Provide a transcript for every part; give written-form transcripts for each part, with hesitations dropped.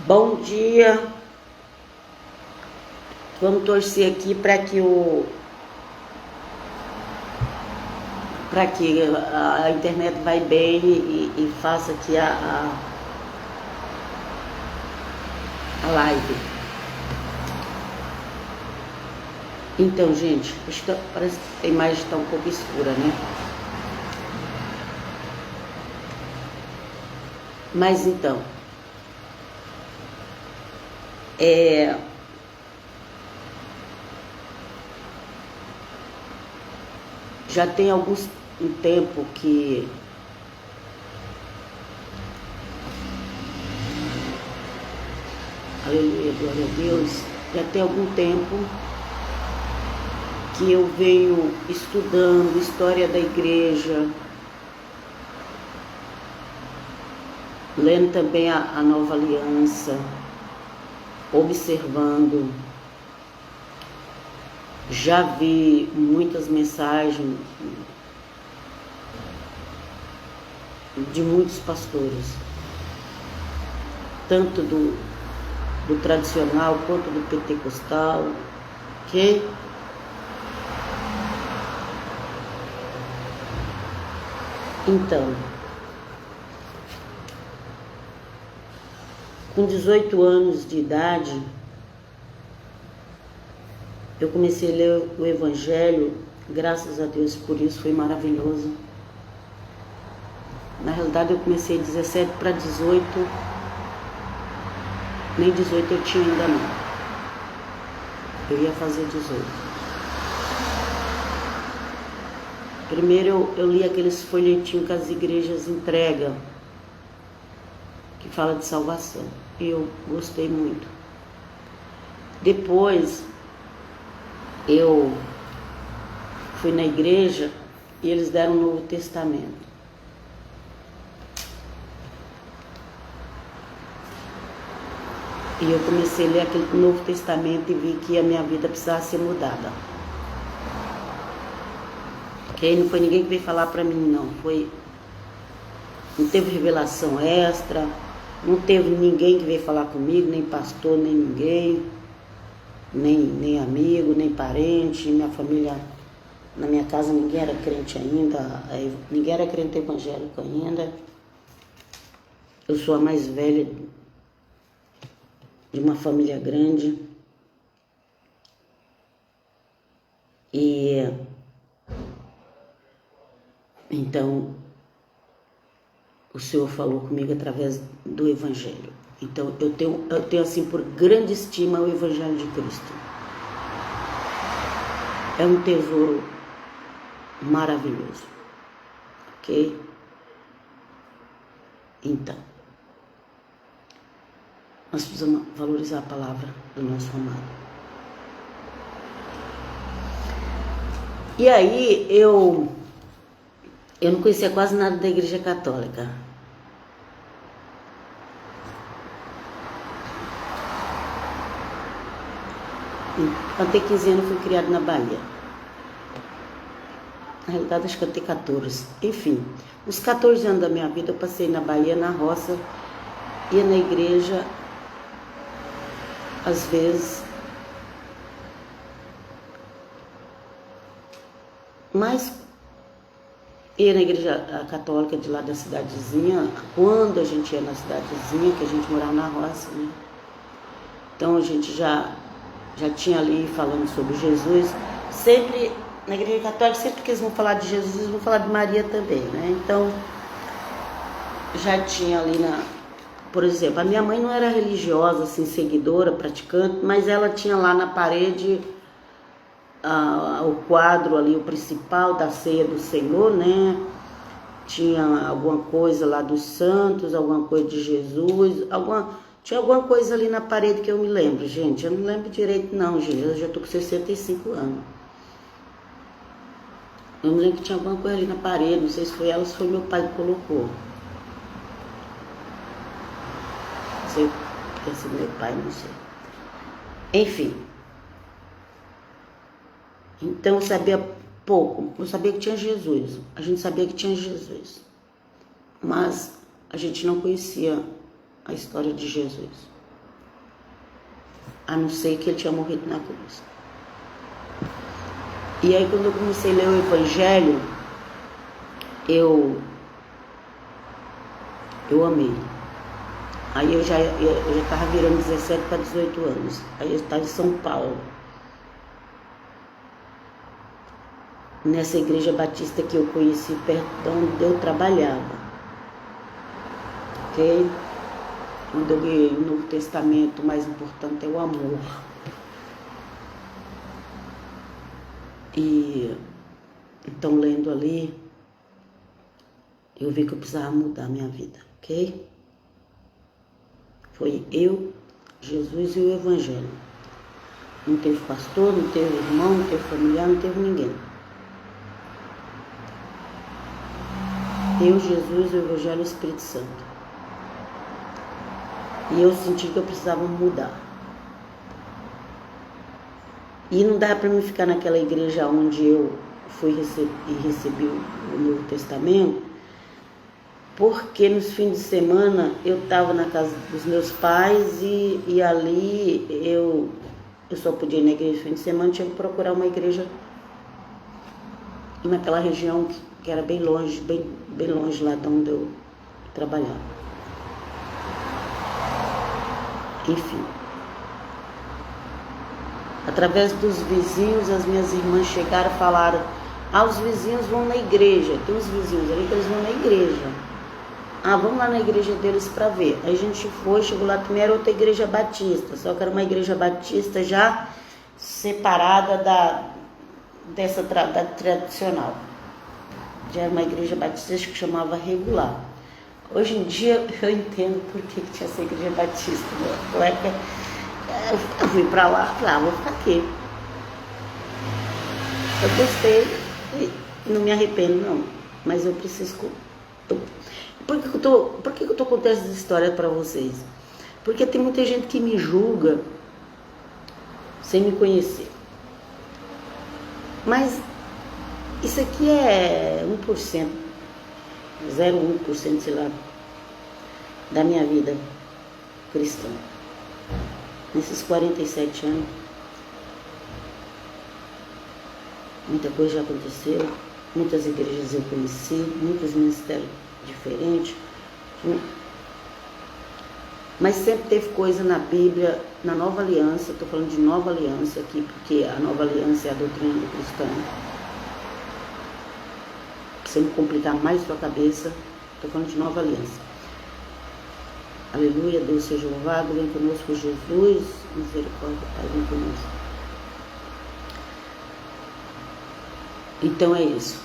Bom dia. Vamos torcer aqui para que a internet vai bem e faça aqui a live. Então, gente, parece que a imagem está um pouco escura, né? Mas então, já tem um tempo que aleluia, glória a Deus, já tem algum tempo que eu venho estudando história da igreja, lendo também a Nova Aliança, observando. Já vi muitas mensagens de muitos pastores, tanto do tradicional quanto do pentecostal, ok? Então, com 18 anos de idade, eu comecei a ler o Evangelho, graças a Deus por isso, foi maravilhoso. Na realidade eu comecei 17 para 18, nem 18 eu tinha ainda não. Eu ia fazer 18. Primeiro eu li aqueles folhetinhos que as igrejas entregam, que fala de salvação. E eu gostei muito. Depois eu fui na igreja e eles deram o Novo Testamento. E eu comecei a ler aquele Novo Testamento e vi que a minha vida precisava ser mudada. Ok? Não foi ninguém que veio falar pra mim, não. Não teve revelação extra, não teve ninguém que veio falar comigo, nem pastor, nem ninguém. Nem amigo, nem parente, minha família, na minha casa ninguém era crente ainda, ninguém era crente evangélico ainda. Eu sou a mais velha de uma família grande. E então o Senhor falou comigo através do Evangelho. Então eu tenho assim por grande estima o Evangelho de Cristo. É um tesouro maravilhoso, ok? Então, nós precisamos valorizar a palavra do nosso amado. E aí eu não conhecia quase nada da Igreja Católica. Até 15 anos fui criado na Bahia. Na realidade acho que até 14. Enfim, os 14 anos da minha vida eu passei na Bahia, na roça, ia na igreja, às vezes. Mas ia na igreja católica de lá da cidadezinha, quando a gente ia na cidadezinha, que a gente morava na roça, né? Então a gente já tinha ali falando sobre Jesus. Sempre, na igreja católica, sempre que eles vão falar de Jesus, eles vão falar de Maria também, né? Então, já tinha ali por exemplo, a minha mãe não era religiosa, assim, seguidora, praticante, mas ela tinha lá na parede o quadro ali, o principal da ceia do Senhor, né? Tinha alguma coisa lá dos santos, alguma coisa de Jesus, tinha alguma coisa ali na parede que eu me lembro, gente. Eu não lembro direito não, gente. Eu já tô com 65 anos. Eu me lembro que tinha alguma coisa ali na parede. Não sei se foi ela ou se foi meu pai que colocou. Não sei se é meu pai, não sei. Enfim. Então eu sabia pouco. Eu sabia que tinha Jesus. A gente sabia que tinha Jesus. Mas a gente não conhecia a história de Jesus. a não ser que ele tinha morrido na cruz. E aí quando eu comecei a ler o Evangelho, eu amei. Aí eu já estava virando 17 para 18 anos. Aí eu estava em São Paulo, nessa igreja batista que eu conheci perto de onde eu trabalhava. Ok? Quando eu ganhei o Novo Testamento, o mais importante é o amor. E então, lendo ali, eu vi que eu precisava mudar a minha vida, ok? Foi eu, Jesus e o Evangelho. Não teve pastor, não teve irmão, não teve familiar, não teve ninguém. Eu, Jesus, o Evangelho e o Espírito Santo. E eu senti que eu precisava mudar. E não dá para mim ficar naquela igreja onde eu fui recebi o Novo Testamento, porque nos fins de semana eu estava na casa dos meus pais e ali eu só podia ir na igreja no fim de semana, tinha que procurar uma igreja naquela região que era bem longe, bem longe lá de onde eu trabalhava. Enfim, através dos vizinhos, as minhas irmãs chegaram e falaram: os vizinhos vão na igreja, tem uns vizinhos ali que eles vão na igreja. Vamos lá na igreja deles para ver. Aí a gente foi, chegou lá, também era outra igreja batista, só que era uma igreja batista já separada da tradicional. Já era uma igreja batista que chamava regular. Hoje em dia eu entendo por que tinha essa igreja batista. Na época eu fui para lá, falei, vou ficar aqui. Eu gostei, não me arrependo não, mas eu preciso... Por que eu tô contando essa história para vocês? Porque tem muita gente que me julga sem me conhecer. Mas isso aqui é 1%, 0,1%, sei lá, da minha vida cristã. Nesses 47 anos, muita coisa já aconteceu, muitas igrejas eu conheci, muitos ministérios diferentes, mas sempre teve coisa na Bíblia, na Nova Aliança. Estou falando de Nova Aliança aqui, porque a Nova Aliança é a doutrina do cristão. Sem me complicar mais sua cabeça, estou falando de Nova Aliança. Aleluia, Deus seja louvado, vem conosco Jesus, misericórdia, Pai, vem conosco. Então é isso.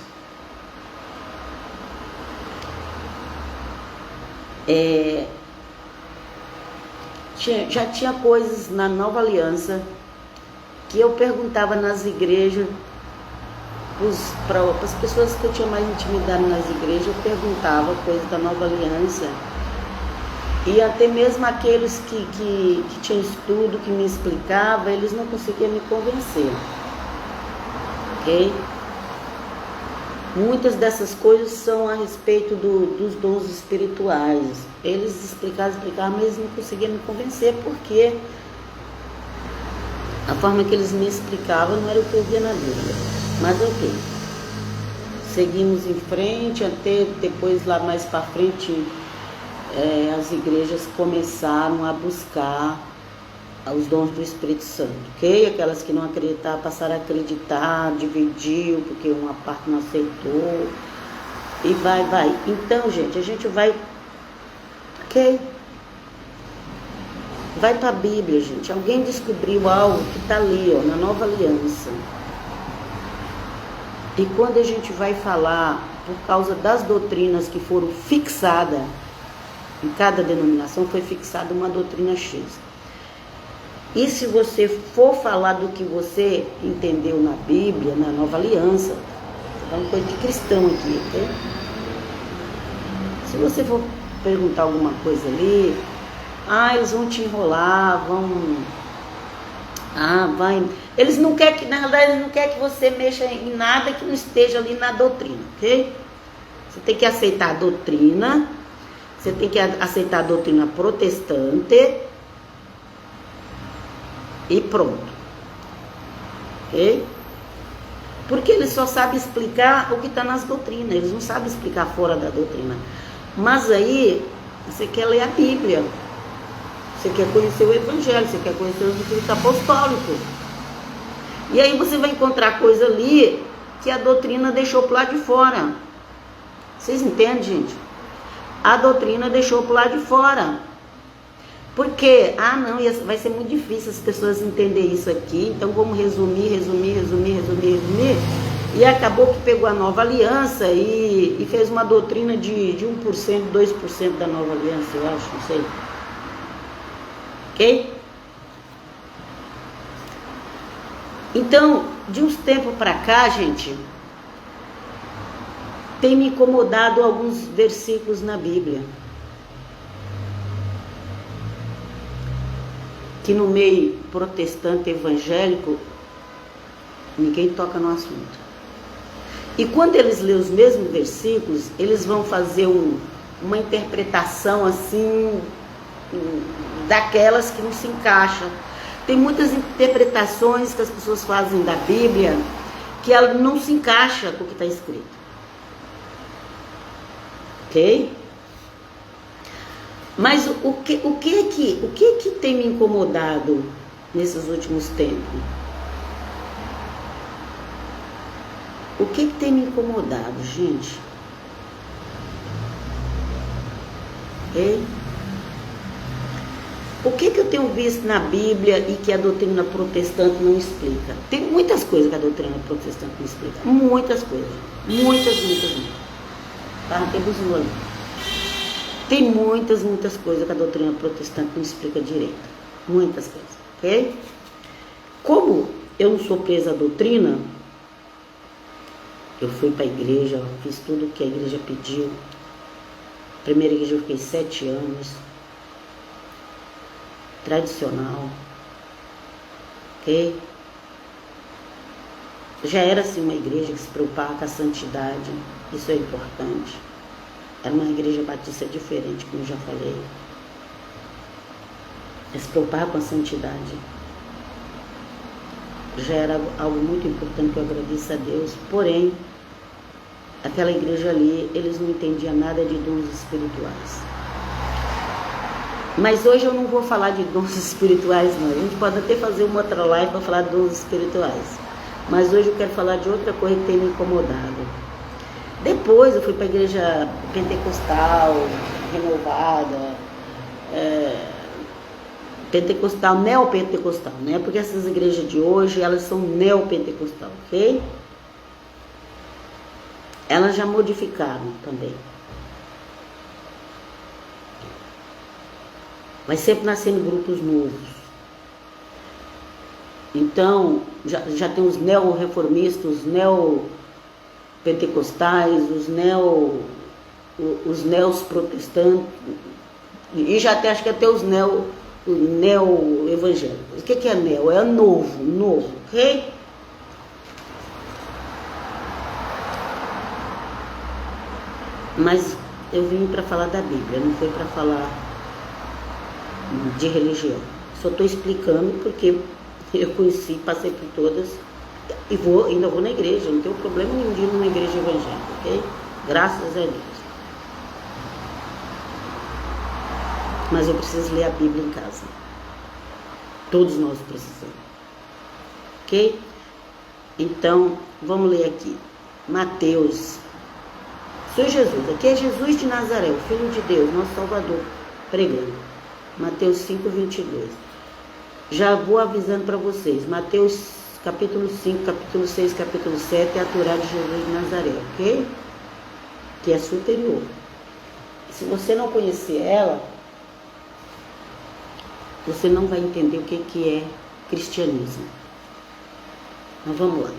Já tinha coisas na Nova Aliança que eu perguntava nas igrejas, para as pessoas que eu tinha mais intimidade nas igrejas, eu perguntava coisas da Nova Aliança. E até mesmo aqueles que tinham estudo, que me explicavam, eles não conseguiam me convencer. Ok? Muitas dessas coisas são a respeito dos dons espirituais. Eles explicavam, mas eles não conseguiam me convencer, porque a forma que eles me explicavam não era o que eu via na Bíblia. Mas ok. Seguimos em frente, até depois lá mais para frente, as igrejas começaram a buscar os dons do Espírito Santo, ok? Aquelas que não acreditavam passaram a acreditar, dividiu, porque uma parte não aceitou, e vai. Então, gente, a gente vai, ok? Vai para a Bíblia, gente. Alguém descobriu algo que está ali, na Nova Aliança. E quando a gente vai falar, por causa das doutrinas que foram fixadas, em cada denominação foi fixada uma doutrina X. E se você for falar do que você entendeu na Bíblia, na Nova Aliança, é uma coisa de cristão aqui, ok? Se você for perguntar alguma coisa ali, eles vão te enrolar, vai. Eles não querem que, na verdade, eles não querem que você mexa em nada que não esteja ali na doutrina, ok? Você tem que aceitar a doutrina, você tem que aceitar a doutrina protestante. E pronto. Ok? Porque eles só sabem explicar o que está nas doutrinas, eles não sabem explicar fora da doutrina. Mas aí, você quer ler a Bíblia, você quer conhecer o Evangelho, você quer conhecer os escritos apostólicos. E aí você vai encontrar coisa ali que a doutrina deixou para lá de fora. Vocês entendem, gente? A doutrina deixou para lá de fora. Porque, não, vai ser muito difícil as pessoas entenderem isso aqui, então vamos resumir. E acabou que pegou a nova aliança e fez uma doutrina de 1%, 2% da nova aliança, eu acho, não sei. Ok? Então, de uns tempos para cá, gente, tem me incomodado alguns versículos na Bíblia. Que no meio protestante evangélico, ninguém toca no assunto. E quando eles lêem os mesmos versículos, eles vão fazer uma interpretação assim, daquelas que não se encaixam. Tem muitas interpretações que as pessoas fazem da Bíblia que ela não se encaixa com o que está escrito. Ok? Mas o que tem me incomodado nesses últimos tempos? O que tem me incomodado, gente? Okay? O que eu tenho visto na Bíblia e que a doutrina protestante não explica? Tem muitas coisas que a doutrina protestante não explica. Muitas coisas. Muitas. Tá? Temos um ali. Tem muitas coisas que a doutrina protestante não explica direito. Muitas coisas, ok? Como eu não sou presa à doutrina, eu fui para a igreja, fiz tudo o que a igreja pediu. Primeira igreja eu fiquei 7 anos. Tradicional. Ok? Já era assim uma igreja que se preocupava com a santidade. Isso é importante. Era uma igreja batista diferente, como eu já falei. Se preocupar com a santidade. Já era algo muito importante que eu agradeço a Deus. Porém, aquela igreja ali, eles não entendiam nada de dons espirituais. Mas hoje eu não vou falar de dons espirituais, não. A gente pode até fazer uma outra live para falar de dons espirituais. Mas hoje eu quero falar de outra coisa que tem me incomodado. Depois eu fui para a igreja pentecostal, renovada, pentecostal, neopentecostal, né? Porque essas igrejas de hoje, elas são neopentecostal, ok? Elas já modificaram também. Vai sempre nascendo grupos novos. Então, já tem os neo-reformistas, os neo-pentecostais, os neos-protestantes, e já até, acho que até os neo-evangélicos. O que é neo? É novo, ok? Mas eu vim para falar da Bíblia, não foi para falar de religião. Só estou explicando porque eu conheci, passei por todas e ainda vou na igreja, não tenho problema nenhum de ir numa igreja evangélica, ok? Graças a Deus. Mas eu preciso ler a Bíblia em casa. Todos nós precisamos. Ok? Então, vamos ler aqui. Mateus. Sou Jesus. Aqui é Jesus de Nazaré, o Filho de Deus, nosso Salvador, pregando. Mateus 5:22. Já vou avisando para vocês. Mateus capítulo 5, capítulo 6, capítulo 7 é a Torá de Jesus de Nazaré, ok? Que é superior. Se você não conhecer ela, você não vai entender o que é cristianismo. Mas vamos lá.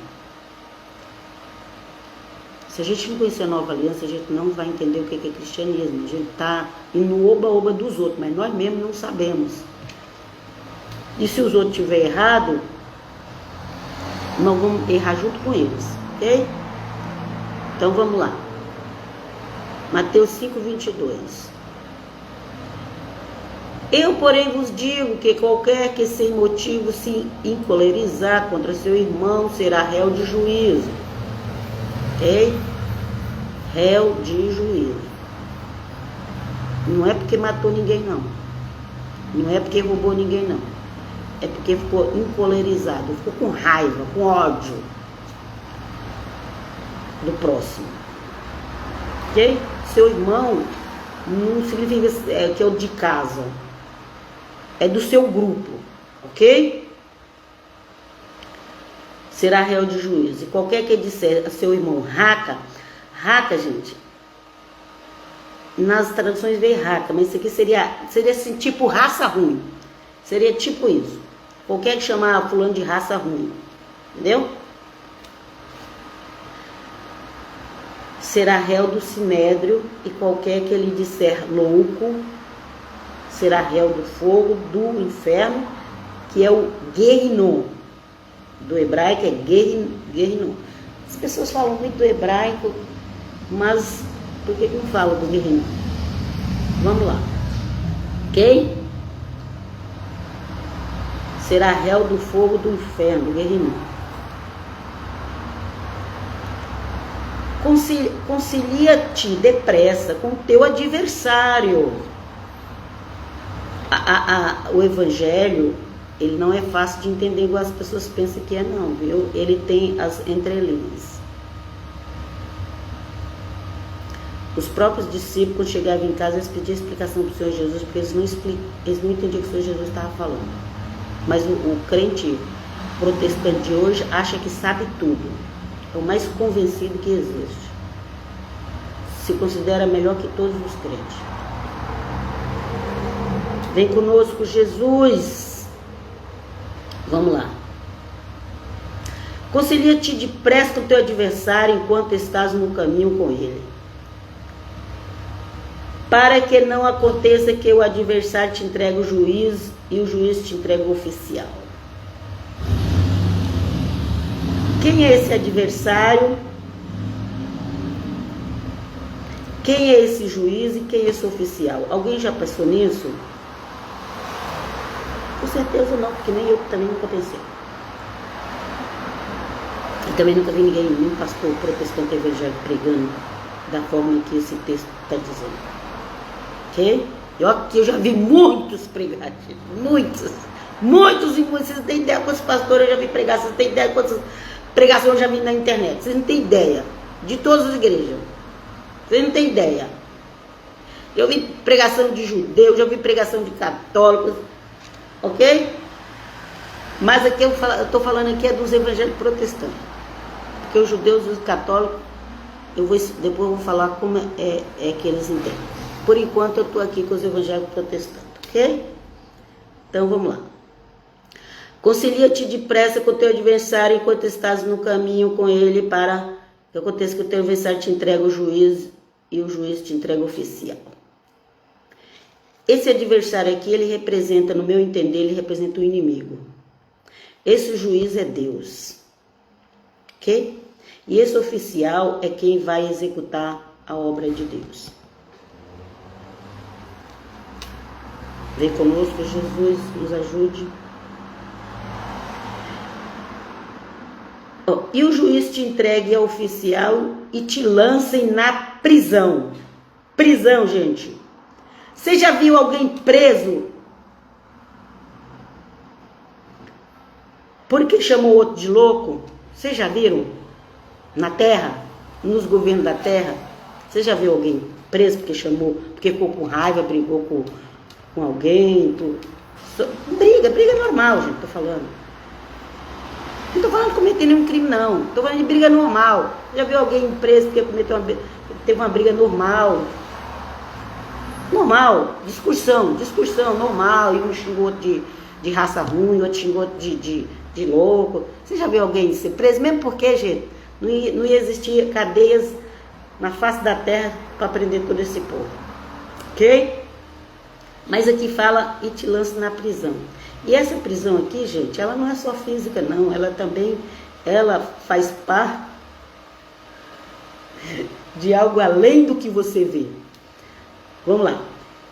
Se a gente não conhecer a nova aliança, a gente não vai entender o que é cristianismo. A gente está indo no oba-oba dos outros, mas nós mesmos não sabemos. E se os outros estiverem errados, nós vamos errar junto com eles, ok? Então vamos lá. Mateus 5:22. Eu, porém, vos digo que qualquer que sem motivo se encolerizar contra seu irmão será réu de juízo. Ok? Réu de juízo. Não é porque matou ninguém, não. Não é porque roubou ninguém, não. É porque ficou encolerizado, ficou com raiva, com ódio do próximo. Ok? Seu irmão não significa que é o de casa. É do seu grupo, ok? Será réu de juízo. E qualquer que disser a seu irmão raca, gente, nas traduções vem raca, mas isso aqui seria assim, tipo raça ruim. Seria tipo isso. Qualquer que chamar fulano de raça ruim, entendeu? Será réu do sinédrio, e qualquer que lhe disser louco será réu do fogo do inferno, que é o Guerrinom. Do hebraico é Guerrinom. As pessoas falam muito do hebraico, mas por que não falam do Guerrinom? Vamos lá. Ok? Será réu do fogo do inferno, Guerrinom. Concilia-te depressa com teu adversário. O evangelho, ele não é fácil de entender igual as pessoas pensam que é, não, viu? Ele tem as entrelinhas. Os próprios discípulos, quando chegavam em casa, eles pediam explicação para o Senhor Jesus, porque eles não entendiam o que o Senhor Jesus estava falando. Mas o crente protestante de hoje acha que sabe tudo. É o mais convencido que existe. Se considera melhor que todos os crentes. Vem conosco, Jesus. Vamos lá. Concilia-te depressa com o teu adversário enquanto estás no caminho com ele, para que não aconteça que o adversário te entregue o juiz e o juiz te entregue o oficial. Quem é esse adversário? Quem é esse juiz e quem é esse oficial? Alguém já pensou nisso? Com certeza não, porque nem eu também nunca pensei. E também nunca vi ninguém, nenhum pastor protestante evangélico pregando da forma que esse texto está dizendo. Ok? Eu já vi muitos pregar, muitos. E vocês não têm ideia quantos pastores eu já vi pregar, vocês não têm ideia quantas pregações eu já vi na internet, vocês não têm ideia, de todas as igrejas, vocês não têm ideia. Eu vi pregação de judeus, já vi pregação de católicos, ok? Mas aqui eu estou falando aqui é dos evangélicos protestantes, porque os judeus e os católicos, depois eu vou falar como é que eles entendem. Por enquanto eu estou aqui com os evangélicos protestantes, ok? Então vamos lá. Concilia-te depressa com o teu adversário enquanto estás no caminho com ele, para que aconteça que o teu adversário te entregue o juiz e o juiz te entregue o oficial. Esse adversário aqui, ele representa, no meu entender, ele representa o inimigo. Esse juiz é Deus, ok? E esse oficial é quem vai executar a obra de Deus. Vem conosco, Jesus, nos ajude. E o juiz te entregue ao oficial e te lancem na prisão. Prisão, gente. Você já viu alguém preso porque chamou outro de louco? Vocês já viram? Na terra, nos governos da terra, você já viu alguém preso porque chamou, porque ficou com raiva, brigou com alguém? Briga normal, gente, tô falando. Não estou falando de cometer nenhum crime, não. Estou falando de briga normal. Já viu alguém preso porque teve uma briga normal? Normal. Discussão normal. E um xingou outro de raça ruim, outro xingou outro de louco. Você já viu alguém ser preso? Mesmo porque, gente, não ia existir cadeias na face da terra para prender todo esse povo. Ok? Mas aqui fala e te lança na prisão. E essa prisão aqui, gente, ela não é só física, não. Ela faz parte de algo além do que você vê. Vamos lá.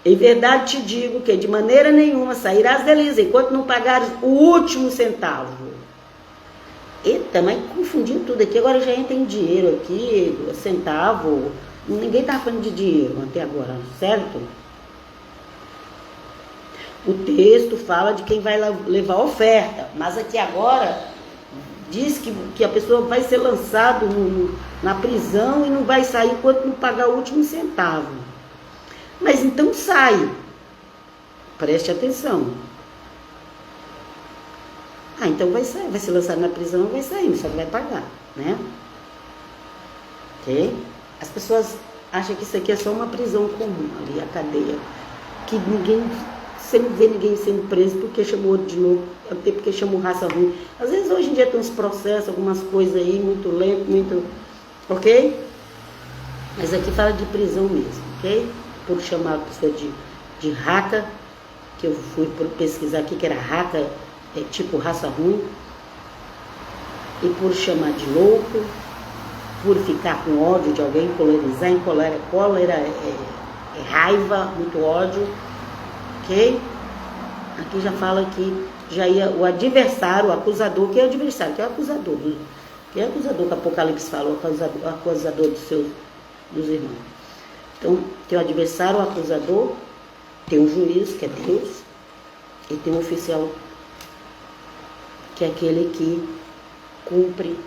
Em verdade te digo que de maneira nenhuma sairás deles enquanto não pagares o último centavo. Eita, mas confundindo tudo aqui, agora já entra em dinheiro aqui, centavo. Ninguém tá falando de dinheiro até agora, certo? O texto fala de quem vai levar a oferta, mas aqui agora diz que a pessoa vai ser lançado na prisão e não vai sair enquanto não pagar o último centavo. Mas então sai. Preste atenção. Então vai sair, vai ser lançado na prisão e vai sair, só que vai pagar, né? Ok? As pessoas acham que isso aqui é só uma prisão comum ali, a cadeia. Que você não vê ninguém sendo preso porque chamou outro de novo, até porque chamou raça ruim. Às vezes hoje em dia tem uns processos, algumas coisas aí, muito lento, muito... Ok? Mas aqui fala de prisão mesmo, ok? Por chamar a pessoa de raca, que eu fui pesquisar aqui que era raca, tipo raça ruim, e por chamar de louco, por ficar com ódio de alguém, colerizar, em cólera é raiva, muito ódio, ok? Aqui já fala que já ia o adversário, o acusador, que é o adversário, que é o acusador, né? Que é o acusador que Apocalipse fala, o acusador dos irmãos. Então, tem o adversário, o acusador, tem o juiz, que é Deus, e tem o oficial, que é aquele que cumpre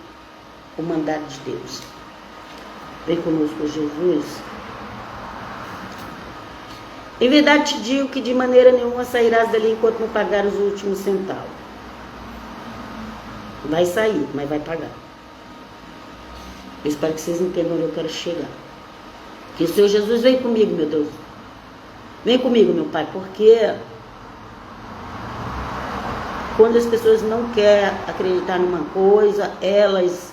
o mandato de Deus. Vem conosco, Jesus. Em verdade te digo que de maneira nenhuma sairás dali enquanto não pagar os últimos centavos. Vai sair, mas vai pagar. Eu espero que vocês entendam onde eu quero chegar. Que o Senhor Jesus vem comigo, meu Deus. Vem comigo, meu Pai, porque quando as pessoas não querem acreditar numa coisa, elas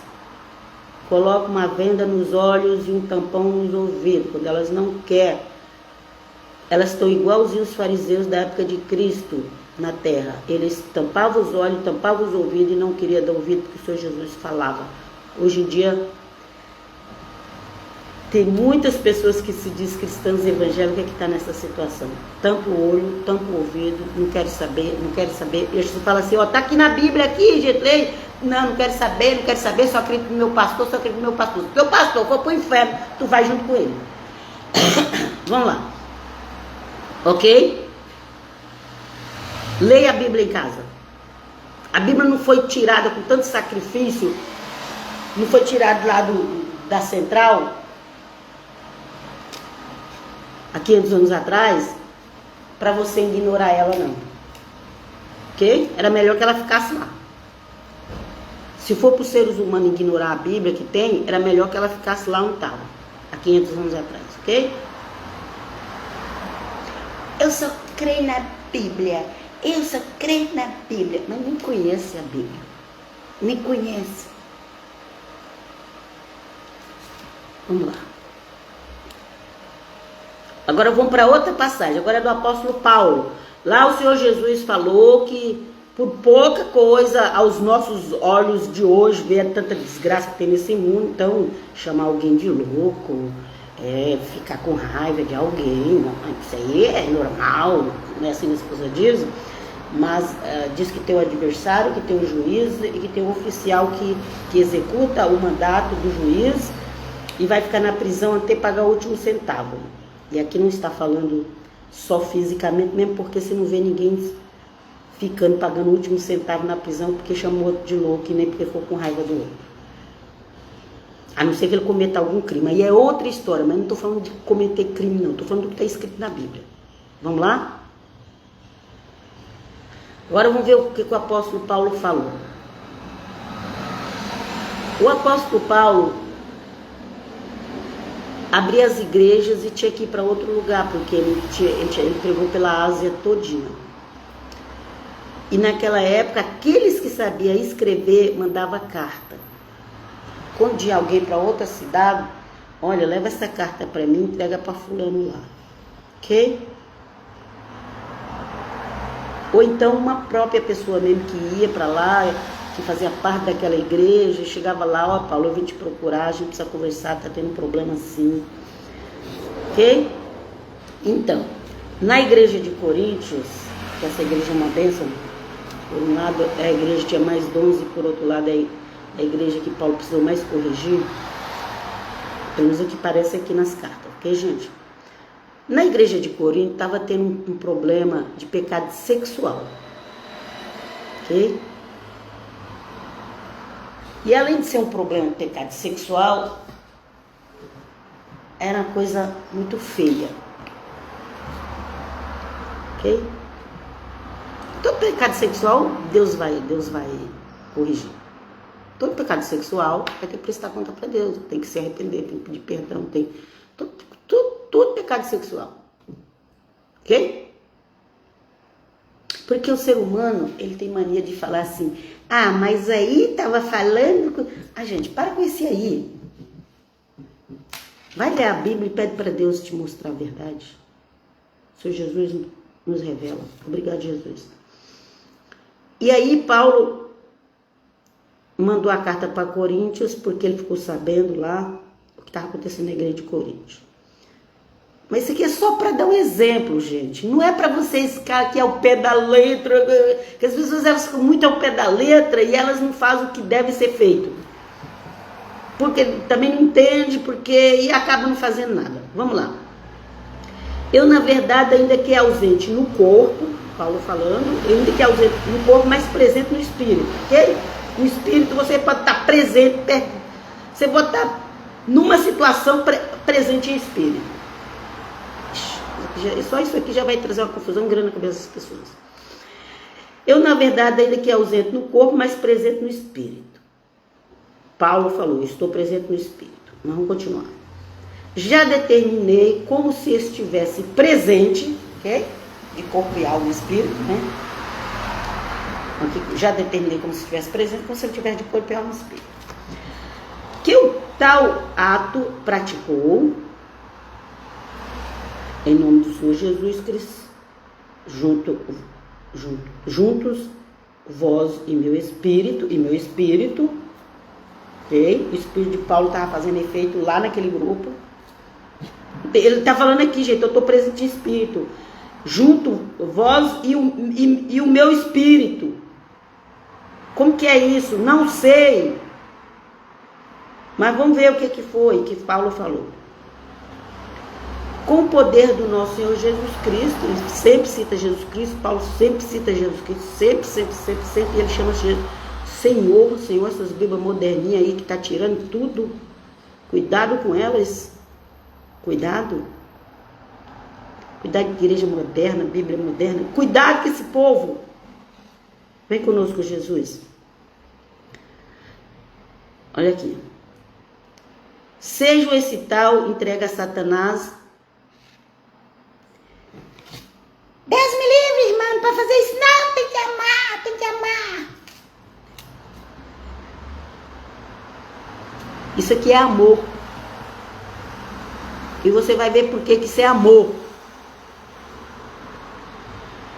colocam uma venda nos olhos e um tampão nos ouvidos. Quando elas não querem, elas estão igualzinho os fariseus da época de Cristo na terra. Eles tampavam os olhos, tampavam os ouvidos e não queriam dar ouvido porque o Senhor Jesus falava. Hoje em dia, tem muitas pessoas que se dizem cristãs evangélicas que estão nessa situação. Tampa o olho, tampa o ouvido, não quero saber, não quero saber. E Jesus fala assim, tá aqui na Bíblia, aqui, gente, leia. Não quero saber, só acredito no meu pastor, só acredito no meu pastor. Se o teu pastor for pro inferno, tu vai junto com ele. Vamos lá. Ok? Leia a Bíblia em casa. A Bíblia não foi tirada com tanto sacrifício, não foi tirada lá da central, há 500 anos atrás, para você ignorar ela, não. Ok? Era melhor que ela ficasse lá. Se for para os seres humanos ignorar a Bíblia que tem, era melhor que ela ficasse lá onde estava, há 500 anos atrás, ok? Eu só creio na Bíblia, mas nem conhece a Bíblia, nem conhece. Vamos lá. Agora vamos para outra passagem, agora é do apóstolo Paulo. Lá o Senhor Jesus falou que por pouca coisa aos nossos olhos de hoje ver tanta desgraça que tem nesse mundo, então chamar alguém de louco, ficar com raiva de alguém, isso aí é normal, não é assim que a esposa diz, mas diz que tem o adversário, que tem o juiz e que tem o oficial que executa o mandato do juiz e vai ficar na prisão até pagar o último centavo. E aqui não está falando só fisicamente, mesmo porque você não vê ninguém ficando pagando o último centavo na prisão porque chamou outro de louco e nem porque ficou com raiva do outro. A não ser que ele cometa algum crime. Aí é outra história, mas não estou falando de cometer crime, não. Estou falando do que está escrito na Bíblia. Vamos lá? Agora vamos ver o que o apóstolo Paulo falou. O apóstolo Paulo abria as igrejas e tinha que ir para outro lugar, porque ele pregou pela Ásia todinha. E naquela época, aqueles que sabiam escrever, mandavam carta. Quando ia alguém para outra cidade, olha, leva essa carta para mim, entrega para fulano lá. Ok? Ou então uma própria pessoa mesmo que ia para lá, que fazia parte daquela igreja, chegava lá, Paulo, eu vim te procurar, a gente precisa conversar, tá tendo um problema assim. Ok? Então, Na igreja de Coríntios, que essa igreja é uma bênção, por um lado a igreja tinha mais dons e por outro lado é a igreja que Paulo precisou mais corrigir, pelo menos o que parece aqui nas cartas, ok, gente? Na igreja de Corinto estava tendo um problema de pecado sexual, ok? E além de ser um problema de pecado sexual, era uma coisa muito feia, ok? Todo pecado sexual, Deus vai corrigir. Todo pecado sexual vai ter que prestar conta para Deus, tem que se arrepender, tem que pedir perdão, tem todo pecado sexual, ok? Porque o ser humano, ele tem mania de falar assim, ah, mas aí tava falando... Ah, gente, para com esse aí. Vai ler a Bíblia e pede para Deus te mostrar a verdade. O Senhor Jesus nos revela. Obrigado, Jesus. E aí Paulo mandou a carta para Coríntios, porque ele ficou sabendo lá o que estava acontecendo na igreja de Coríntios. Mas isso aqui é só para dar um exemplo, gente. Não é para vocês ficar aqui ao pé da letra, que as pessoas elas ficam muito ao pé da letra e elas não fazem o que deve ser feito. Porque também não entende, e acabam não fazendo nada. Vamos lá. Eu, na verdade, ainda que é ausente no corpo, Paulo falando, eu ainda que é ausente no corpo, mas presente no espírito, ok? No espírito você pode estar presente, você pode estar numa situação presente em espírito. Só isso aqui já vai trazer uma confusão grande na cabeça das pessoas. Eu, na verdade, ainda que é ausente no corpo, mas presente no espírito. Paulo falou, estou presente no espírito. Nós vamos continuar. Já determinei como se estivesse presente, ok? De corpo e alma e espírito, né? Já determinei como se estivesse presente, como se ele estivesse de corpo e alma e espírito. Que o tal ato praticou em nome do Senhor Jesus Cristo, juntos, vós e meu espírito, ok? O espírito de Paulo estava fazendo efeito lá naquele grupo. Ele está falando aqui, gente, eu estou presente em espírito, junto vós e o meu espírito. Como que é isso? Não sei. Mas vamos ver o que foi que Paulo falou. Com o poder do nosso Senhor Jesus Cristo, ele sempre cita Jesus Cristo, Paulo sempre cita Jesus Cristo, sempre, e ele chama Jesus Senhor, essas Bíblias moderninhas aí que tá tirando tudo, cuidado com elas, cuidado de igreja moderna, Bíblia moderna, cuidado com esse povo, vem conosco Jesus, olha aqui, seja esse tal entrega a Satanás. Deus me livre, irmão, para fazer isso. Não, tem que amar. Isso aqui é amor. E você vai ver por que isso é amor.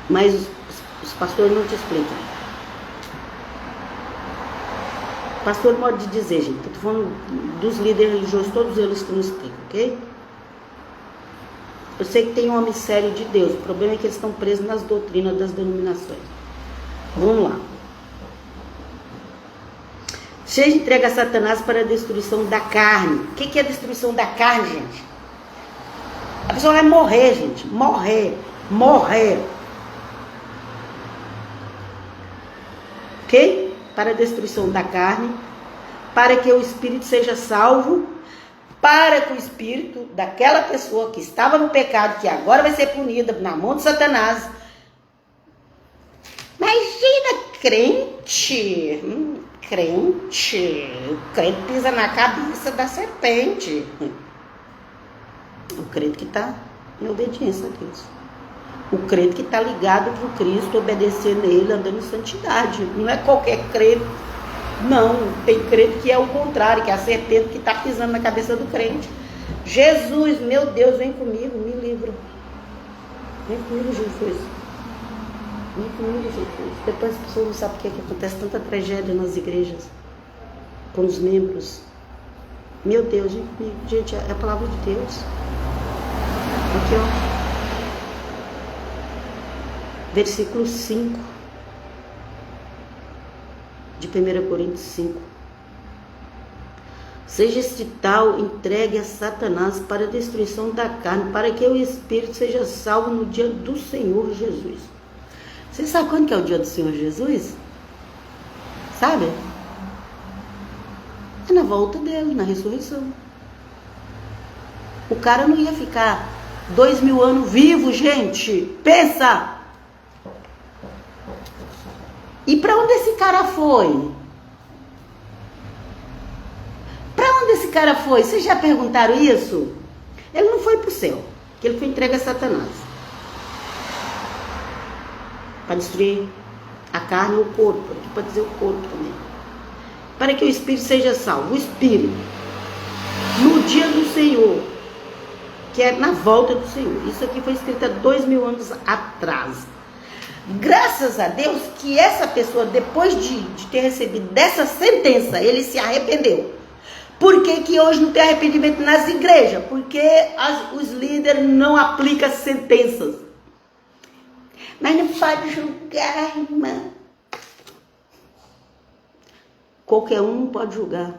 Mas os pastores não te explicam. Pastor pode dizer, gente, eu estou falando dos líderes religiosos, todos eles que não explicam, ok? Eu sei que tem homem sério de Deus, o problema é que eles estão presos nas doutrinas das denominações. Vamos lá. Seja entregue a Satanás para a destruição da carne. O que é a destruição da carne, gente? A pessoa vai morrer, gente. Morrer. Ok? Para a destruição da carne, para que o espírito seja salvo, para que o espírito daquela pessoa que estava no pecado, que agora vai ser punida na mão de Satanás. Imagina, crente, o crente pisa na cabeça da serpente. O crente que está em obediência a Deus. O crente que está ligado com Cristo, obedecendo a Ele, andando em santidade. Não é qualquer crente. Não, tem crente que é o contrário, que é a serpente que está pisando na cabeça do crente. Jesus, meu Deus, vem comigo, me livra. Vem comigo, Jesus. Vem comigo, Jesus. Depois as pessoas não sabem por que acontece tanta tragédia nas igrejas, com os membros. Meu Deus, vem comigo. Gente, é a palavra de Deus. Aqui, ó. versículo 5 de 1 Coríntios 5. Seja este tal entregue a Satanás para a destruição da carne, para que o espírito seja salvo no dia do Senhor Jesus. Você sabe quando que é o dia do Senhor Jesus? Sabe? É na volta dele, na ressurreição. O cara não ia ficar 2000 anos vivo, gente. Pensa! E para onde esse cara foi? Para onde esse cara foi? Vocês já perguntaram isso? Ele não foi para o céu, que ele foi entregue a Satanás. Para destruir a carne ou o corpo, aqui pode dizer o corpo também. Para que o espírito seja salvo. O espírito, no dia do Senhor, que é na volta do Senhor. Isso aqui foi escrito há 2000 anos atrás. Graças a Deus que essa pessoa, depois de ter recebido dessa sentença, ele se arrependeu. Por que que hoje não tem arrependimento nas igrejas? Porque os líderes não aplicam sentenças. Mas não pode julgar, irmã. Qualquer um não pode julgar.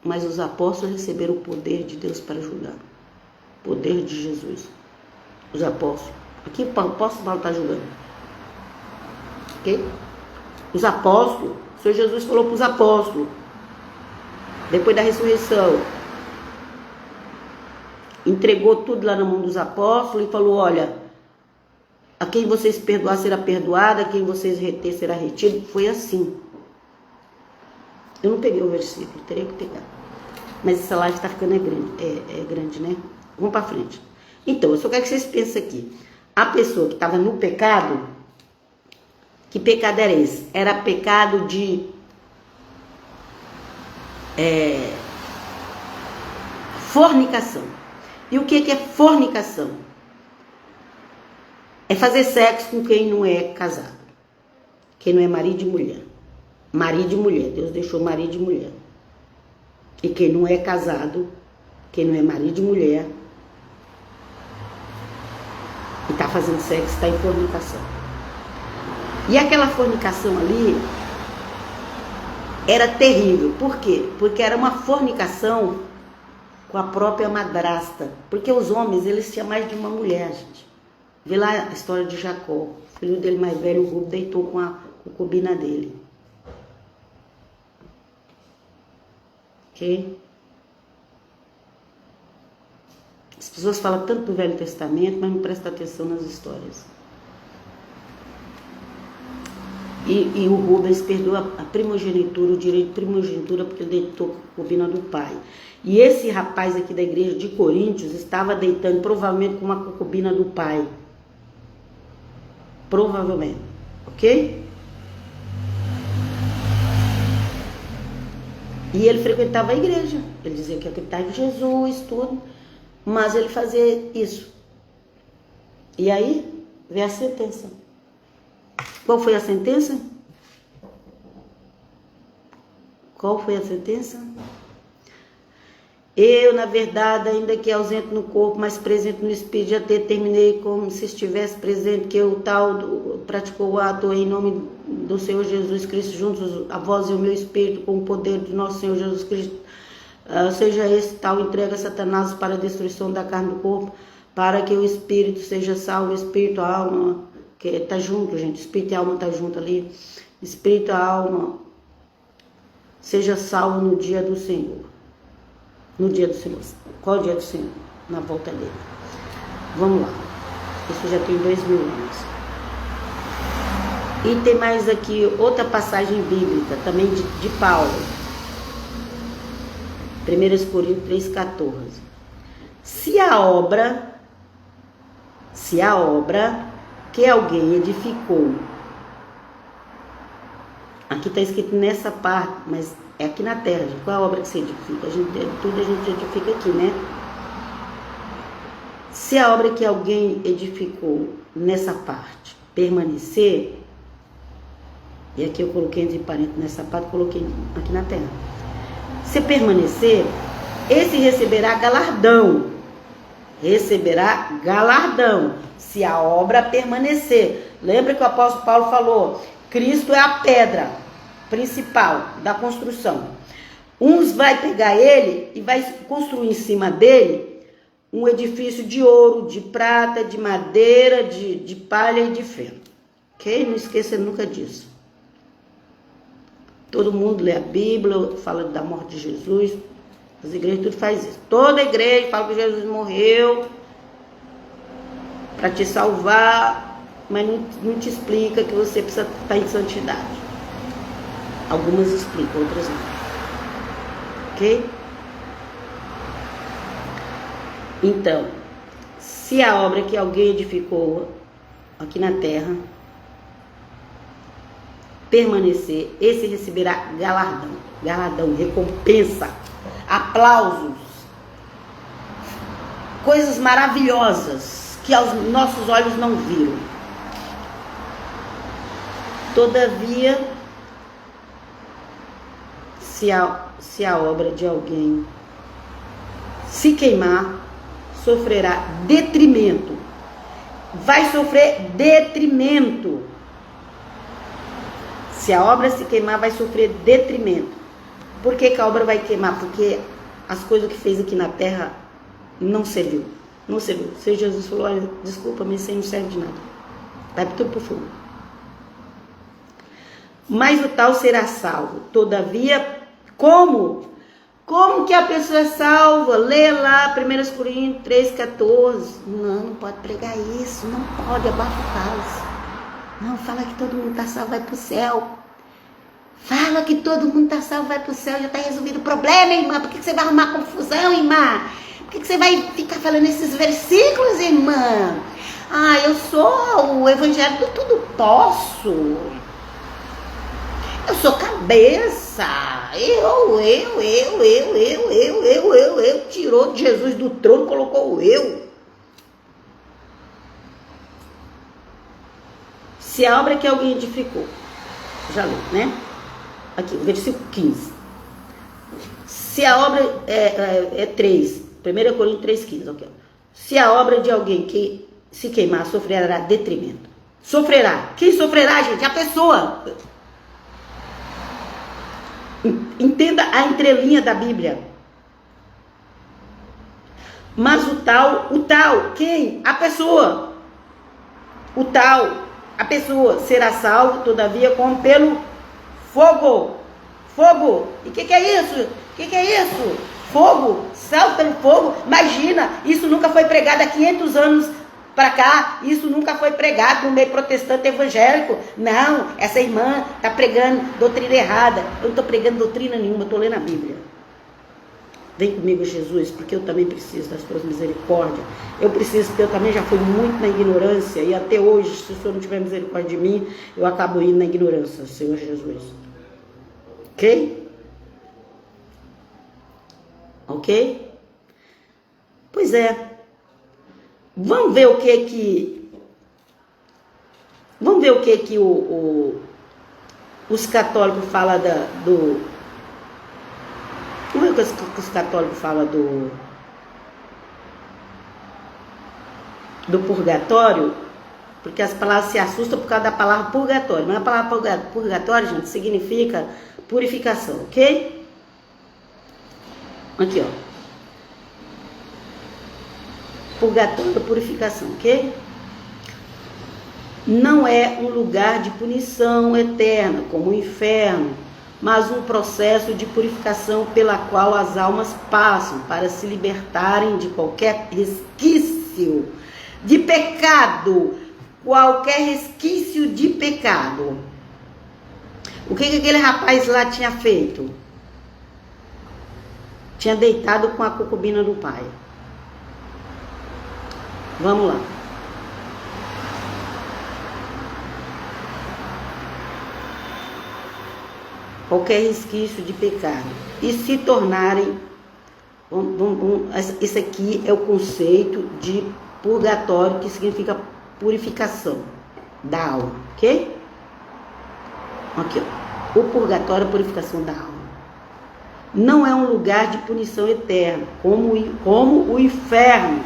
Mas os apóstolos receberam o poder de Deus para julgar. O poder de Jesus. Os apóstolos. Aqui o apóstolo Paulo está julgando. Ok? Os apóstolos. O Senhor Jesus falou para os apóstolos. Depois da ressurreição, entregou tudo lá na mão dos apóstolos e falou, olha, a quem vocês perdoar será perdoado, a quem vocês reter será retido. Foi assim. Eu não peguei o versículo, teria que pegar. Mas essa live está ficando grande, né? Vamos para frente. Então, eu só quero que vocês pensem aqui. A pessoa que estava no pecado, que pecado era esse? Era pecado de fornicação. E o que é fornicação? É fazer sexo com quem não é casado. Quem não é marido e mulher. Marido e mulher. Deus deixou marido e mulher. E quem não é casado, quem não é marido e mulher, e está fazendo sexo, está em fornicação. E aquela fornicação ali era terrível. Por quê? Porque era uma fornicação com a própria madrasta. Porque os homens, eles tinham mais de uma mulher, gente. Vê lá a história de Jacó. O filho dele mais velho, o Rubem, deitou com a concubina dele. Ok? As pessoas falam tanto do Velho Testamento, mas não prestam atenção nas histórias. E o Rubens perdeu a primogenitura, o direito de primogenitura, porque ele deitou com a concubina do pai. E esse rapaz aqui da igreja de Coríntios estava deitando provavelmente com uma concubina do pai. Provavelmente. Ok? E ele frequentava a igreja. Ele dizia que acreditava em Jesus, tudo. Mas ele fazia isso. E aí veio a sentença. Qual foi a sentença? Qual foi a sentença? Eu, na verdade, ainda que ausente no corpo, mas presente no espírito, já determinei como se estivesse presente que o tal praticou o ato em nome do Senhor Jesus Cristo, juntos a voz e o meu espírito, com o poder do nosso Senhor Jesus Cristo, seja esse tal entrega a Satanás para a destruição da carne do corpo, para que o espírito seja salvo, o espírito, a alma, que está junto, gente, espírito e alma está junto ali, espírito e alma, seja salvo no dia do Senhor. No dia do Senhor. Qual é o dia do Senhor? Na volta dele. Vamos lá. Isso já tem 2000 anos. E tem mais aqui outra passagem bíblica, também de Paulo. 1 Coríntios 3,14. Se a obra que alguém edificou, aqui está escrito nessa parte, mas é aqui na terra, gente. Qual é a obra que você edifica? Tudo a gente edifica aqui, né? Se a obra que alguém edificou nessa parte permanecer, e aqui eu coloquei entre parênteses nessa parte, coloquei aqui na terra. Se permanecer, esse receberá galardão. Receberá galardão, se a obra permanecer. Lembra que o apóstolo Paulo falou, Cristo é a pedra principal da construção. Uns vai pegar ele e vai construir em cima dele um edifício de ouro, de prata, de madeira, de palha e de ferro. Ok? Não esqueça nunca disso. Todo mundo lê a Bíblia, fala da morte de Jesus. As igrejas tudo faz isso. Toda igreja fala que Jesus morreu para te salvar, mas não te explica que você precisa estar em santidade. Algumas explicam, outras não. Ok? Então, se a obra que alguém edificou aqui na terra permanecer, esse receberá galardão, recompensa, aplausos, coisas maravilhosas que aos nossos olhos não viram. Todavia, se a obra de alguém se queimar, sofrerá detrimento. Vai sofrer detrimento. Se a obra se queimar, vai sofrer detrimento. Por que a obra vai queimar? Porque as coisas que fez aqui na terra não serviu. Não serviu. Se Jesus falou, olha, desculpa, mas isso aí não serve de nada. Vai tudo pro fogo. Mas o tal será salvo. Todavia, como? Como que a pessoa é salva? Lê lá 1 Coríntios 3,14. Não pode pregar isso. Não pode, abafa o caos. Não, fala que todo mundo está salvo, vai para o céu. Fala que todo mundo está salvo, vai para o céu. Já está resolvido o problema, irmã. Por que você vai arrumar confusão, irmã? Por que você vai ficar falando esses versículos, irmã? Ah, eu sou o evangelho do tudo posso. Eu sou cabeça. Eu. Tirou Jesus do trono, colocou o eu. Se a obra que alguém edificou, já li, né? Aqui, versículo 15. Se a obra é 3, 1 Coríntios 3,15, ok. Se a obra de alguém que se queimar sofrerá detrimento. Sofrerá. Quem sofrerá, gente? A pessoa. Entenda a entrelinha da Bíblia. Mas o tal, quem? A pessoa. O tal. A pessoa será salva, todavia, como pelo fogo. Fogo. E o que é isso? O que é isso? Fogo. Salvo pelo fogo. Imagina, isso nunca foi pregado há 500 anos para cá. Isso nunca foi pregado no meio protestante evangélico. Não, essa irmã está pregando doutrina errada. Eu não estou pregando doutrina nenhuma, eu estou lendo a Bíblia. Vem comigo, Jesus, porque eu também preciso das tuas misericórdias. Eu preciso, porque eu também já fui muito na ignorância. E até hoje, se o Senhor não tiver misericórdia de mim, eu acabo indo na ignorância, Senhor Jesus. Ok? Ok? Pois é. Vamos ver o que os católicos falam do... Como é que os católicos falam do purgatório? Porque as palavras se assustam por causa da palavra purgatório. Mas a palavra purgatório, gente, significa purificação, ok? Aqui, ó. Purgatório, purificação, ok? Não é um lugar de punição eterna, como o inferno, mas um processo de purificação pela qual as almas passam para se libertarem de qualquer resquício de pecado. Qualquer resquício de pecado. O que aquele rapaz lá tinha feito? Tinha deitado com a concubina do pai. Vamos lá. Qualquer resquício de pecado. E se tornarem... Esse aqui é o conceito de purgatório, que significa purificação da alma, ok? Aqui, ó. O purgatório é a purificação da alma. Não é um lugar de punição eterna, como o inferno.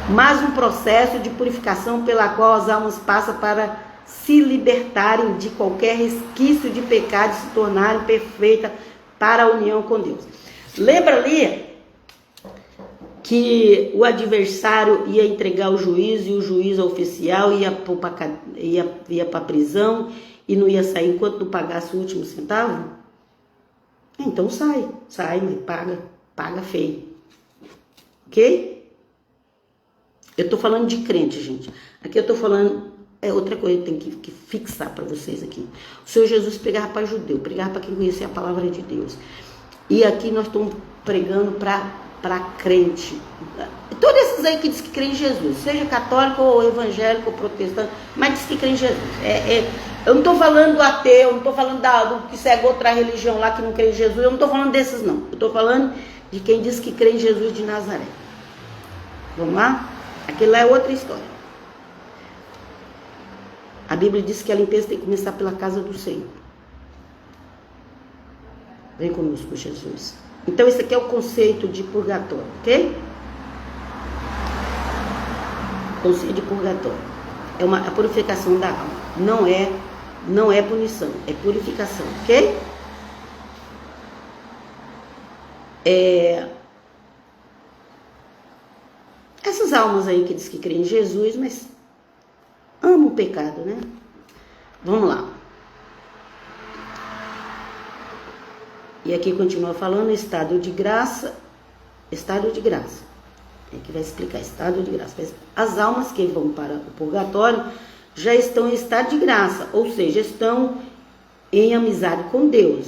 mas um processo de purificação pela qual as almas passam para se libertarem de qualquer resquício de pecado e se tornarem perfeitas para a união com Deus. Lembra ali que o adversário ia entregar o juiz e o juiz oficial ia para a prisão e não ia sair enquanto não pagasse o último centavo? Então sai, mas paga feio. Ok? Eu estou falando de crente, gente. Aqui eu estou falando, é outra coisa que eu tenho que fixar para vocês aqui. O Senhor Jesus pregava para judeu, pregava para quem conhecia a palavra de Deus. E aqui nós estamos pregando para crente. Todos esses aí que diz que crê em Jesus, seja católico ou evangélico ou protestante, mas diz que crê em Jesus. Eu não estou falando do ateu, não estou falando do que segue outra religião lá que não crê em Jesus, eu não estou falando desses não. Eu estou falando de quem diz que crê em Jesus de Nazaré. Vamos lá? Aquilo lá é outra história. A Bíblia diz que a limpeza tem que começar pela casa do Senhor. Vem conosco, Jesus. Então, esse aqui é o conceito de purgatório, ok? Conceito de purgatório. É a purificação da alma. Não é punição, é purificação, ok? Essas almas aí que diz que creem em Jesus, mas amam o pecado, né? Vamos lá. E aqui continua falando estado de graça. Aqui vai explicar estado de graça. As almas que vão para o purgatório já estão em estado de graça, ou seja, estão em amizade com Deus.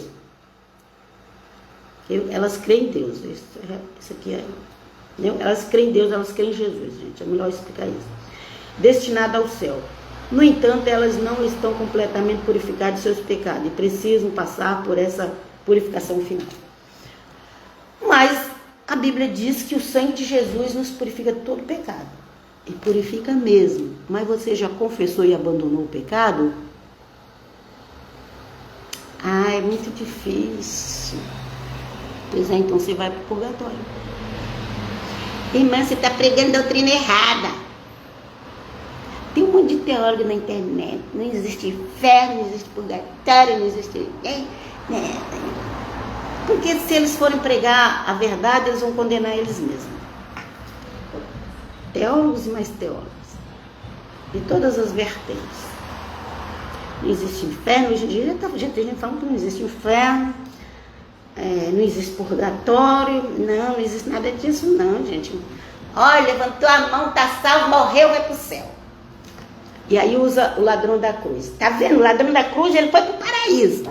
Elas creem em Deus. Isso aqui é... Elas creem em Deus, elas creem em Jesus, gente. É melhor explicar isso. Destinada ao céu. No entanto, elas não estão completamente purificadas de seus pecados e precisam passar por essa purificação final. Mas a Bíblia diz que o sangue de Jesus nos purifica de todo pecado. E purifica mesmo. Mas você já confessou e abandonou o pecado? É muito difícil. Pois é, então você vai para o purgatório. Irmã, você está pregando doutrina errada. Tem um monte de teólogo na internet. Não existe inferno, não existe purgatório, não existe... Porque se eles forem pregar a verdade, eles vão condenar eles mesmos. Teólogos e mais teólogos. De todas as vertentes. Não existe inferno. Hoje em dia tem gente falando que não existe inferno. Não existe purgatório. Não existe nada disso não, gente. Olha, levantou a mão, tá salvo, morreu, vai pro céu. E aí usa o ladrão da cruz. Tá vendo? O ladrão da cruz, ele foi pro paraíso.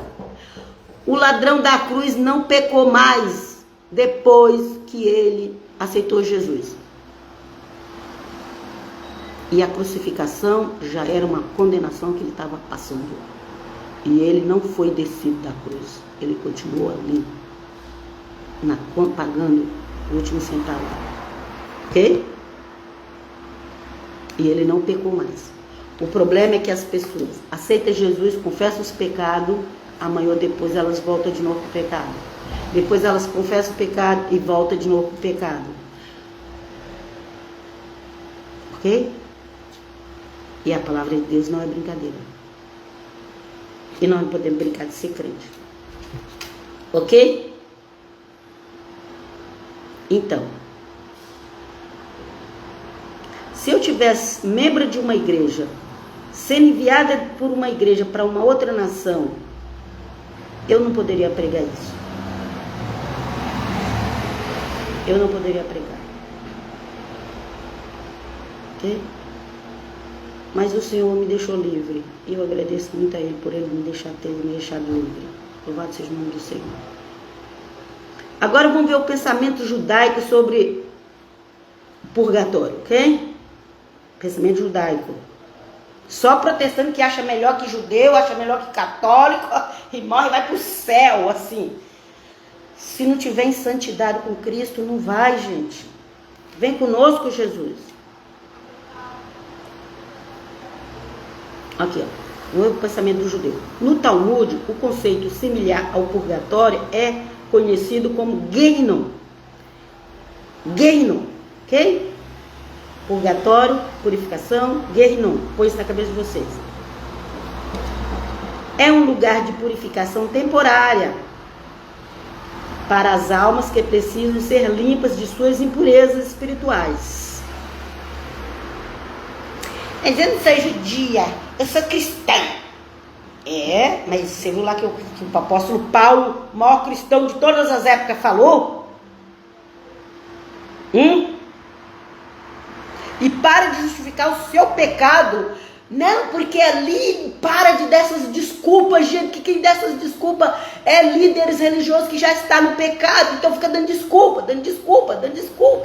O ladrão da cruz não pecou mais depois que ele aceitou Jesus. E a crucificação já era uma condenação que ele estava passando. E ele não foi descido da cruz. Ele continuou ali, pagando o último centavo. Ok? E ele não pecou mais. O problema é que as pessoas aceitam Jesus, confessam os pecados, amanhã ou depois elas voltam de novo para o pecado. Depois elas confessam o pecado e voltam de novo para o pecado. Ok? E a palavra de Deus não é brincadeira. E nós não podemos brincar de ser crente. Ok? Então, se eu tivesse membro de uma igreja, sendo enviada por uma igreja para uma outra nação, eu não poderia pregar isso. Eu não poderia pregar. Ok? Mas o Senhor me deixou livre. E eu agradeço muito a Ele por Ele ter me deixado livre. Louvado seja o nome do Senhor. Agora vamos ver o pensamento judaico sobre purgatório, ok? Pensamento judaico. Só protestante que acha melhor que judeu, acha melhor que católico e morre e vai para o céu, assim. Se não tiver em santidade com Cristo, não vai, gente. Vem conosco, Jesus. Aqui, ó, o pensamento do judeu. No Talmud, o conceito similar ao purgatório é conhecido como Gehinnom. Gehinnom, ok? Purgatório, purificação, Guerrinom. Põe isso na cabeça de vocês. É um lugar de purificação temporária para as almas que precisam ser limpas de suas impurezas espirituais. Mas eu não sou judia, eu sou cristã. É, mas você viu lá que o apóstolo Paulo, o maior cristão de todas as épocas, falou? E para de justificar o seu pecado. Não, porque ali para de dessas desculpas, gente, que quem dessas desculpas é líderes religiosos que já está no pecado, então fica dando desculpa,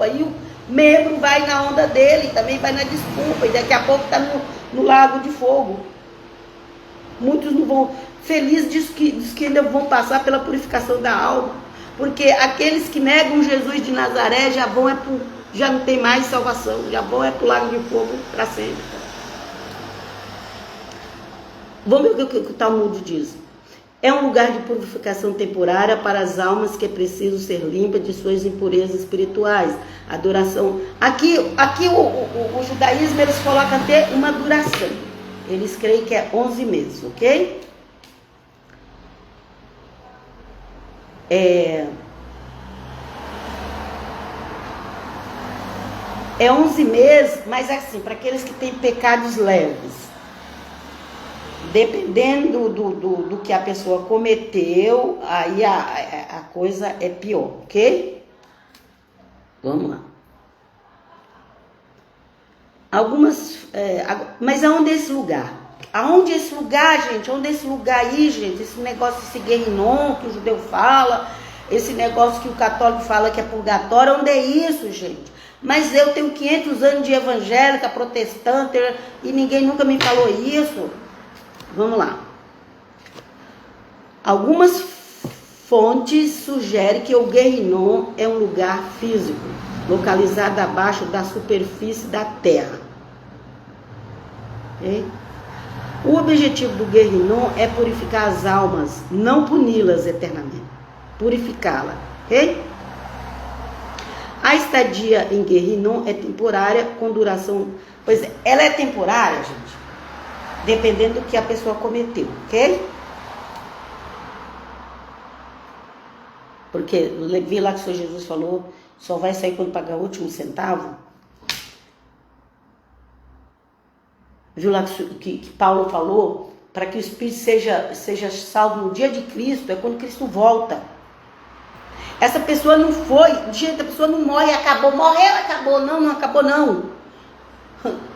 e o membro vai na onda dele, também vai na desculpa, e daqui a pouco está no lago de fogo. Muitos não vão, felizes diz que ainda vão passar pela purificação da alma, porque aqueles que negam Jesus de Nazaré já não tem mais salvação, já vão para o lago de fogo para sempre. Vamos ver o que o Talmud diz. É um lugar de purificação temporária para as almas que precisam ser limpas de suas impurezas espirituais. Adoração. Aqui o judaísmo, eles colocam até uma duração. Eles creem que é 11 meses, ok? É 11 meses, mas assim, para aqueles que têm pecados leves. Dependendo do que a pessoa cometeu, aí a coisa é pior, ok? Vamos lá. Mas aonde é esse lugar? Aonde é esse lugar, gente? Onde é esse lugar aí, gente? Esse negócio, esse Guerrinom que o judeu fala, esse negócio que o católico fala que é purgatório, onde é isso, gente? Mas eu tenho 500 anos de evangélica, protestante, e ninguém nunca me falou isso. Vamos lá. Algumas fontes sugerem que o Guerrinom é um lugar físico, localizado abaixo da superfície da Terra. Okay? O objetivo do Guerrinom é purificar as almas, não puni-las eternamente. Purificá-la. Ok? A estadia em Guerrinom é temporária, com duração... Pois é, ela é temporária, gente, dependendo do que a pessoa cometeu, ok? Porque vi lá que o Senhor Jesus falou, só vai sair quando pagar o último centavo. Viu lá que Paulo falou, para que o Espírito seja salvo no dia de Cristo, é quando Cristo volta. Essa pessoa não foi, gente, a pessoa não morre, acabou, morreu, acabou, não acabou não.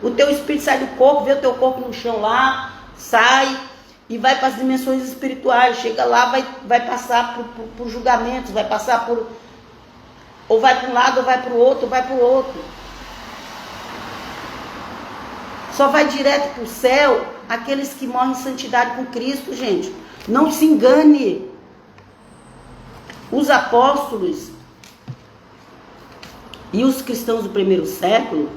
O teu espírito sai do corpo, vê o teu corpo no chão lá, sai e vai para as dimensões espirituais. Chega lá, vai passar por julgamentos, vai passar por... Ou vai para um lado, ou vai para o outro, Só vai direto para o céu aqueles que morrem em santidade com Cristo, gente. Não se engane. Os apóstolos e os cristãos do primeiro século,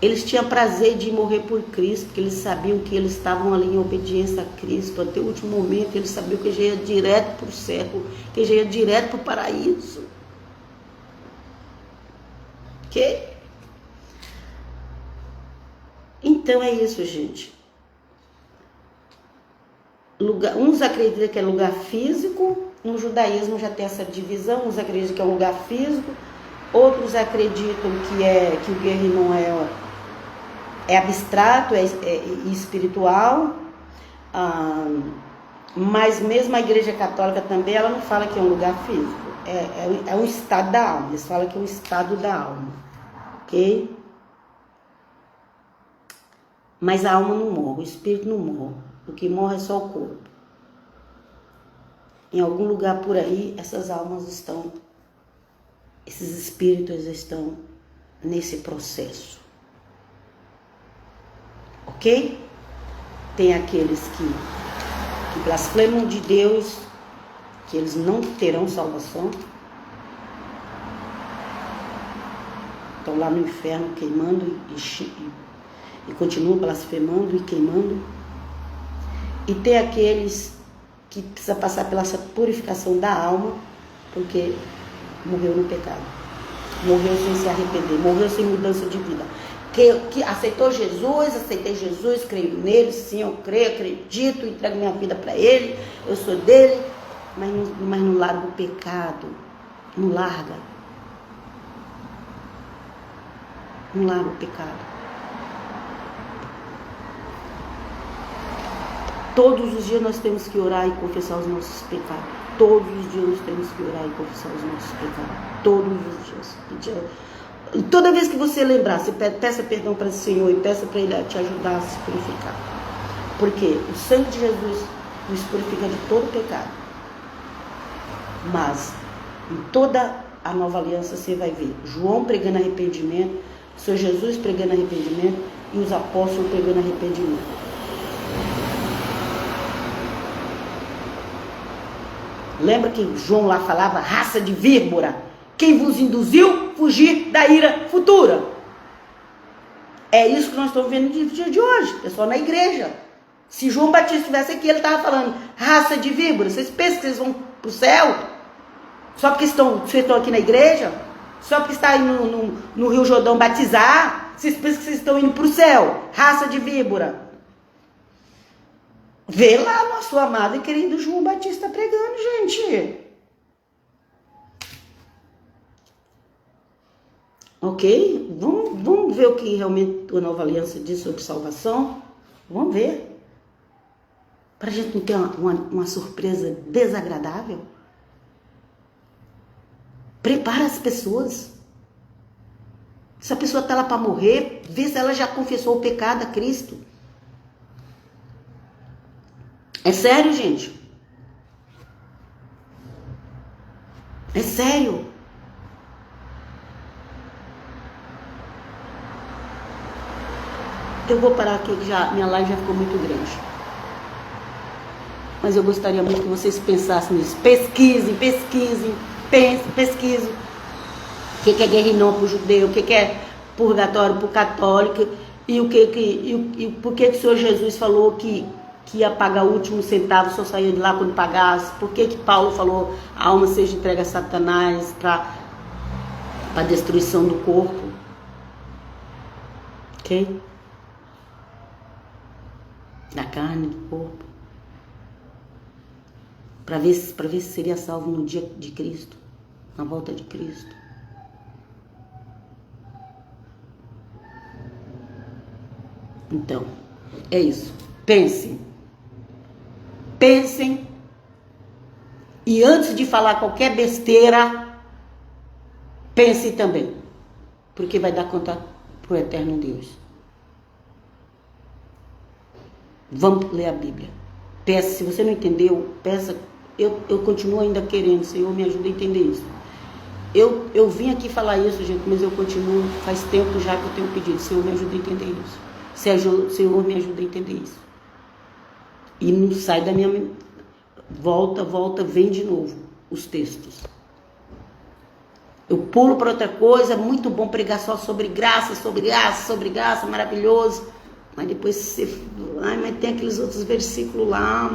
eles tinham prazer de morrer por Cristo, porque eles sabiam que eles estavam ali em obediência a Cristo. Até o último momento, eles sabiam que já ia direto para o céu, que já ia direto para o paraíso. Ok? Então é isso, gente. Uns acreditam que é lugar físico, no judaísmo já tem essa divisão, uns acreditam que é um lugar físico, outros acreditam que o Guerrinom é abstrato, é espiritual, mas mesmo a Igreja Católica também, ela não fala que é um lugar físico, é um estado da alma, eles falam que é um estado da alma, ok? Mas a alma não morre, o espírito não morre, o que morre é só o corpo. Em algum lugar por aí, essas almas estão, esses espíritos estão nesse processo. Ok? Tem aqueles que blasfemam de Deus, que eles não terão salvação. Estão lá no inferno queimando e continuam blasfemando e queimando. E tem aqueles que precisam passar pela essa purificação da alma, porque morreu no pecado. morreu sem se arrepender, morreu sem mudança de vida. Que aceitou Jesus, aceitei Jesus, creio nele, sim, eu creio, acredito, entrego minha vida para ele, eu sou dele, mas não larga o pecado, não larga o pecado. Todos os dias nós temos que orar e confessar os nossos pecados. Todos os dias nós temos que orar e confessar os nossos pecados. Todos os dias. Toda vez que você lembrar, você peça perdão para o Senhor e peça para Ele te ajudar a se purificar. Porque o sangue de Jesus nos purifica de todo pecado. Mas em toda a nova aliança você vai ver João pregando arrependimento, o Senhor Jesus pregando arrependimento e os apóstolos pregando arrependimento. Lembra que João lá falava, raça de víbora, quem vos induziu fugir da ira futura? É isso que nós estamos vendo no dia de hoje, é só na igreja. Se João Batista estivesse aqui, ele estava falando, raça de víbora, vocês pensam que vocês vão para o céu? Só porque vocês estão aqui na igreja? Só porque está aí no Rio Jordão batizar? Vocês pensam que vocês estão indo para o céu? Raça de víbora. Vê lá nosso amado e querido João Batista pregando, gente. Ok? Vamos ver o que realmente a nova aliança diz sobre salvação? Vamos ver. Para a gente não ter uma surpresa desagradável. Prepara as pessoas. Se a pessoa está lá para morrer, vê se ela já confessou o pecado a Cristo. É sério, gente. É sério. Eu vou parar aqui, que minha live já ficou muito grande. Mas eu gostaria muito que vocês pensassem nisso. Pesquisem. O que é guerrinom para o judeu, o que é purgatório para o católico, e por que o Senhor Jesus falou que ia pagar o último centavo, só saía de lá quando pagasse. Por que Paulo falou a alma seja entregue a Satanás para a destruição do corpo? Ok? Da carne, do corpo. Para ver se seria salvo no dia de Cristo, na volta de Cristo. Então, é isso. Pensem, e antes de falar qualquer besteira, pensem também, porque vai dar conta pro eterno Deus. Vamos ler a Bíblia. Peça, se você não entendeu, peça. Eu continuo ainda querendo, Senhor, me ajuda a entender isso. Eu vim aqui falar isso, gente, mas eu continuo, faz tempo já que eu tenho pedido, Senhor, me ajuda a entender isso. Senhor, me ajuda a entender isso. E não sai da minha... Volta, vem de novo os textos. Eu pulo para outra coisa, muito bom pregar só sobre graça, maravilhoso. Mas depois você... mas tem aqueles outros versículos lá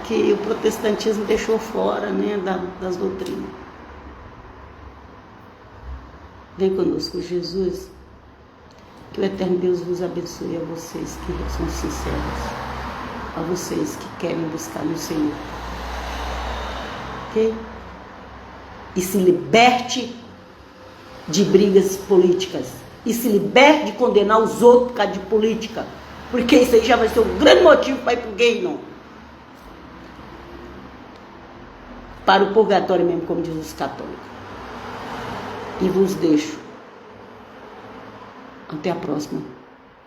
que o protestantismo deixou fora, né, das doutrinas. Vem conosco, Jesus. Que o eterno Deus vos abençoe, a vocês que são sinceros, a vocês que querem buscar no Senhor. Ok? E se liberte de brigas políticas. E se liberte de condenar os outros por causa de política. Porque isso aí já vai ser um grande motivo para ir para o gueino. Para o purgatório mesmo, como diz os católicos. E vos deixo. Até a próxima.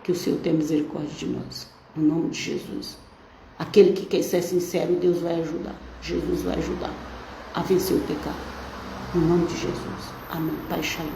Que o Senhor tenha misericórdia de nós. No nome de Jesus. Aquele que quer ser sincero, Deus vai ajudar. Jesus vai ajudar a vencer o pecado. No nome de Jesus. Amém. Pai, shalom.